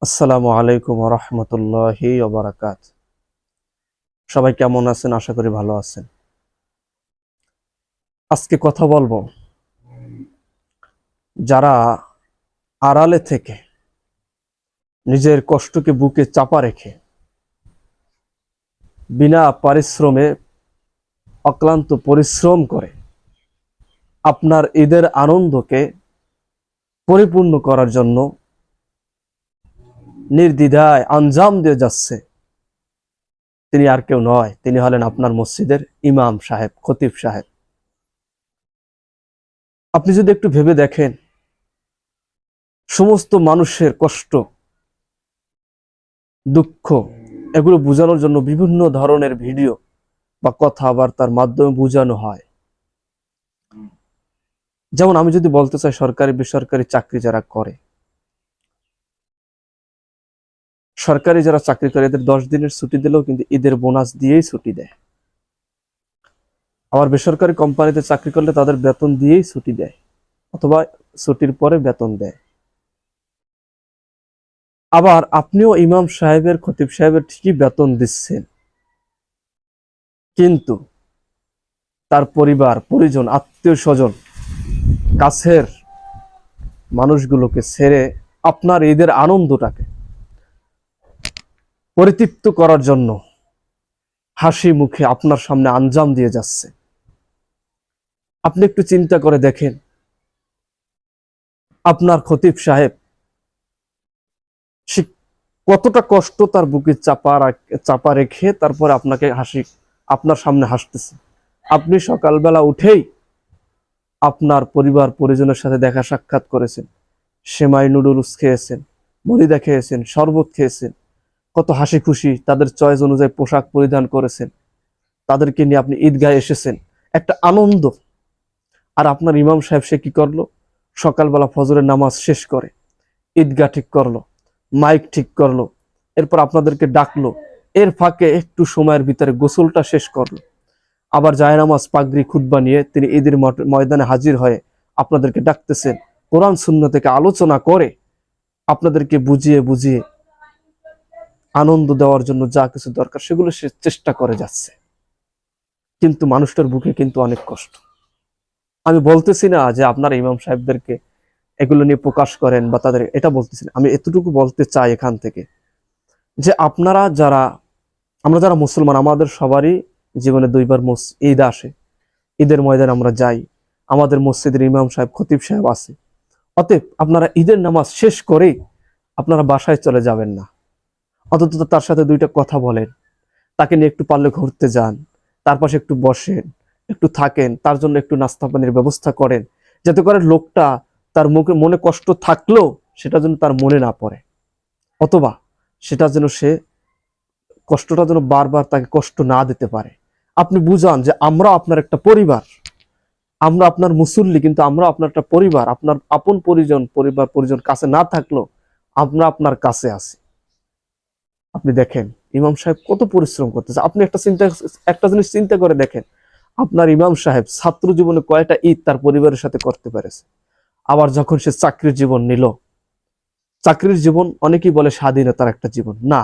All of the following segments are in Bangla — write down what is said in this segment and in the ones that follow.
আসসালামু আলাইকুম ওয়া রাহমাতুল্লাহি ওয়া বারাকাতুহু। সবাই কেমন আছেন? আশা করি ভালো আছেন। আজকে কথা বলবো যারা আড়ালে থেকে নিজের কষ্টকে বুকে চাপা রেখে বিনা পারিশ্রমে অক্লান্ত পরিশ্রম করে আপনার ঈদের আনন্দকে পরিপূর্ণ করার জন্য নির্দ্বিধায় আঞ্জাম দিয়ে যাচ্ছে। তিনি আর কেউ নয়, তিনি হলেন আপনার মসজিদের ইমাম সাহেব, খতিব সাহেব। আপনি যদি একটু ভেবে দেখেন, সমস্ত মানুষের কষ্ট, দুঃখ এগুলো বোঝানোর জন্য বিভিন্ন ধরনের ভিডিও বা কথাবার্তার মাধ্যমে বোঝানো হয়। যেমন আমি যদি বলতে চাই, সরকারি বেসরকারি চাকরি যারা করে, সরকারি যারা চাকরি করে এদের 10 দিনের ছুটি দিলেও কিন্তু ঈদের বোনাস দিয়েই ছুটি দেয়। আবার বেসরকারি কোম্পানিতে চাকরি করলে তাদের বেতন দিয়েই ছুটি দেয়, অথবা ছুটির পরে বেতন দেয়। আবার আপনিও ইমাম সাহেবের, খতিব সাহেবের ঠিকই বেতন দিচ্ছেন, কিন্তু তার পরিবার পরিজন, আত্মীয় স্বজন, কাছের মানুষগুলোকে ছেড়ে আপনার ঈদের আনন্দটাকে পরিতৃপ্ত করার জন্য হাসি মুখে আপনার সামনে আঞ্জাম দিয়ে যাচ্ছে। আপনি একটু চিন্তা করে দেখেন, আপনার খতিব সাহেব সে কতটা কষ্ট তার বুকে চাপা রেখে তারপরে আপনার সামনে হাসতেছে। আপনি সকালবেলা উঠেই আপনার পরিবার পরিজনের সাথে দেখা সাক্ষাৎ করেছেন, সেমাই নুডলস খেয়েছেন, মরিদা খেয়েছেন, শরবত খেয়েছেন, কত হাসি খুশি তাদের চয়েস অনুযায়ী পোশাক পরিধান করেছেন, তাদেরকে নিয়ে আপনি ঈদগাহে এসেছেন, একটা আনন্দ। আর আপনার ইমাম সাহেব সে কি করলো? সকালবেলা ফজরের নামাজ শেষ করে ঈদগাহ ঠিক করলো, মাইক ঠিক করলো, এরপর আপনাদেরকে ডাকলো, এর ফাঁকে একটু সময়ের ভিতরে গোসলটা শেষ করলো, আবার জায়নামাজ পাগড়ি খুতবা নিয়ে তিনি ঈদের ময়দানে হাজির হয়ে আপনাদেরকে ডাকতেছেন, কোরআন সুন্নাহ থেকে আলোচনা করে আপনাদেরকে বুঝিয়ে বুঝিয়ে আনন্দ দেওয়ার জন্য যা কিছু দরকার সেগুলো সে চেষ্টা করে যাচ্ছে। কিন্তু মানুষটার বুকে কিন্তু অনেক কষ্ট। আমি বলতেছি না যে আপনারা ইমাম সাহেবদেরকে এগুলো নিয়ে প্রকাশ করেন বা তাদের, এটা বলতেছি না। আমি এতটুকু বলতে চাই এখান থেকে যে আমরা যারা মুসলমান, আমাদের সবারই জীবনে দুইবার ঈদ আসে, ঈদের ময়দানে আমরা যাই, আমাদের মসজিদের ইমাম সাহেব, খতিব সাহেব আছে। অতএব আপনারা ঈদের নামাজ শেষ করে আপনারা বাসায় চলে যাবেন না, অন্তত তার সাথে দুইটা কথা বলেন, তাকে নিয়ে একটু পারলে ঘুরতে যান, তার পাশে একটু বসেন, একটু থাকেন, তার জন্য একটু নাস্তা পানির ব্যবস্থা করেন, যাতে করে লোকটা তার মনে কষ্ট থাকলেও সেটা যেন তার মনে না পড়ে, অথবা সেটা যেন সে কষ্টটা যেন বারবার তাকে কষ্ট না দিতে পারে। আপনি বুঝান যে আমরা আপনার একটা পরিবার, আমরা আপনার মুসল্লি, কিন্তু আমরা আপনার একটা পরিবার, আপনার আপন পরিজন, পরিবার পরিজন কাছে না থাকলেও আমরা আপনার কাছে আছি। আপনি দেখেন ইমাম সাহেব কত পরিশ্রম করতেছে। আপনি একটা জিনিস চিন্তা করে দেখেন, আপনার ইমাম সাহেব ছাত্র জীবনে কয়টা ঈদ তার পরিবারের সাথে করতে পেরেছে। আবার যখন সে চাকরির জীবন নিল, চাকরির জীবন অনেকেই বলে স্বাধীনতার একটা জীবন না।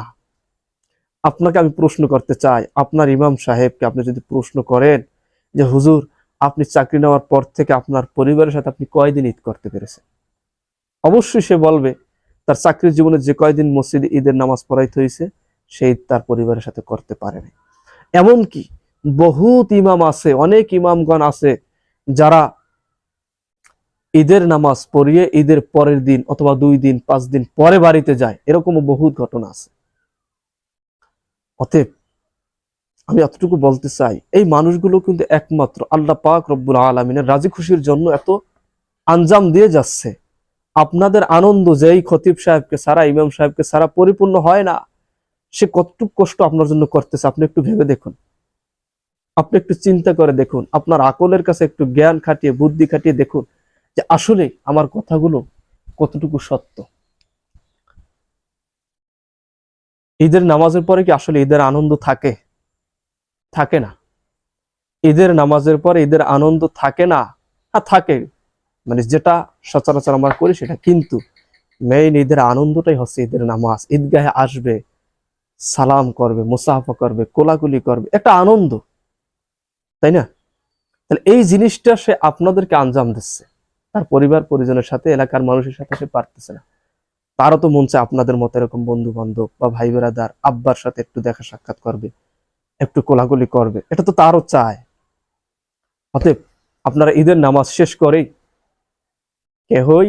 আপনাকে আমি প্রশ্ন করতে চাই, আপনার ইমাম সাহেবকে আপনি যদি প্রশ্ন করেন যে হুজুর, আপনি চাকরি নেওয়ার পর থেকে আপনার পরিবারের সাথে আপনি কয়দিন ঈদ করতে পেরেছেন, অবশ্যই সে বলবে তার চাকরির জীবনে যে কয়দিন মসজিদে ঈদের নামাজ পড়াইতে হয়েছে সেই তার পরিবারের সাথে করতে পারেনি। এমনকি বহুত ইমাম আছে, অনেক ইমামগণ আছে যারা ঈদের নামাজ পড়িয়ে ঈদের পরের দিন অথবা 2 দিন 5 দিন পরে বাড়িতে যায়, এরকমও বহুত ঘটনা আছে। অতএব আমি এতটুকু বলতে চাই, এই মানুষগুলো কিন্তু একমাত্র আল্লাহ পাক রব্বুল আলামিনের রাজি খুশির জন্য এত আঞ্জাম দিয়ে যাচ্ছে। আপনাদের আনন্দ যেই খতিব সাহেবকে ছাড়া, ইমাম সাহেবকে ছাড়া পরিপূর্ণ হয় না, সে কতটুকু কষ্ট আপনার জন্য করতেছে আপনি একটু ভেবে দেখুন, আপনি একটু চিন্তা করে দেখুন, আপনার আকলের কাছে একটু জ্ঞান খাটিয়ে বুদ্ধি খাটিয়ে দেখুন যে আসলে আমার কথাগুলো কতটুকু সত্য। ঈদের নামাজের পরে কি আসলে ঈদের আনন্দ থাকে? থাকে না। ঈদের নামাজের পরে ঈদের আনন্দ থাকে না। হ্যাঁ থাকে, মানে যেটা সচরাচর আমরা করি সেটা, কিন্তু মেইন ঈদের আনন্দটাই হচ্ছে ঈদের নামাজ। ঈদগাহে আসবে, সালাম করবে, মুসাফা করবে, কোলাকুলি করবে, একটা আনন্দ, তাই না? তাহলে এই জিনিসটা সে আপনাদেরকে আঞ্জাম দিচ্ছে, তার পরিবার পরিজনের সাথে, এলাকার মানুষের সাথে সে পারতেছে না। তারও তো মন চায় আপনাদের মতো এরকম বন্ধু বান্ধব বা ভাই বেড়াদার আব্বার সাথে একটু দেখা সাক্ষাৎ করবে, একটু কোলাকুলি করবে, এটা তো তারও চায়। অতএব আপনারা ঈদের নামাজ শেষ করেই কেহই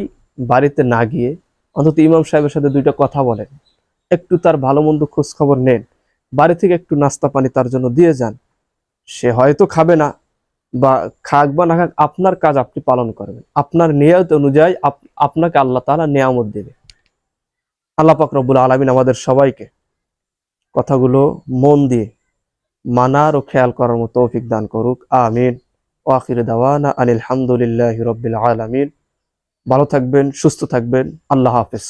বাড়িতে না গিয়ে অন্তত ইমাম সাহেবের সাথে দুইটা কথা বলেন, একটু তার ভালো মন্দ খোঁজ খবর নেন, বাড়ি থেকে একটু নাস্তা পানি তার জন্য দিয়ে যান। সে হয়তো খাবে না, বা খাক বা না খাক, আপনার কাজ আপনি পালন করবেন, আপনার নিয়ত অনুযায়ী আপনাকে আল্লাহ তাআলা নিয়ামত দেবে। আল্লাহ পাক রব্বুল আলামিন আমাদের সবাইকে কথাগুলো মন দিয়ে মানার ও খেয়াল করার মতো তৌফিক দান করুক, আমিন। ওয়া আখিরু দাওয়ানা আনিল হামদুলিল্লাহি রাব্বিল আলামিন। ভালো থাকবেন, সুস্থ থাকবেন, আল্লাহ হাফেজ।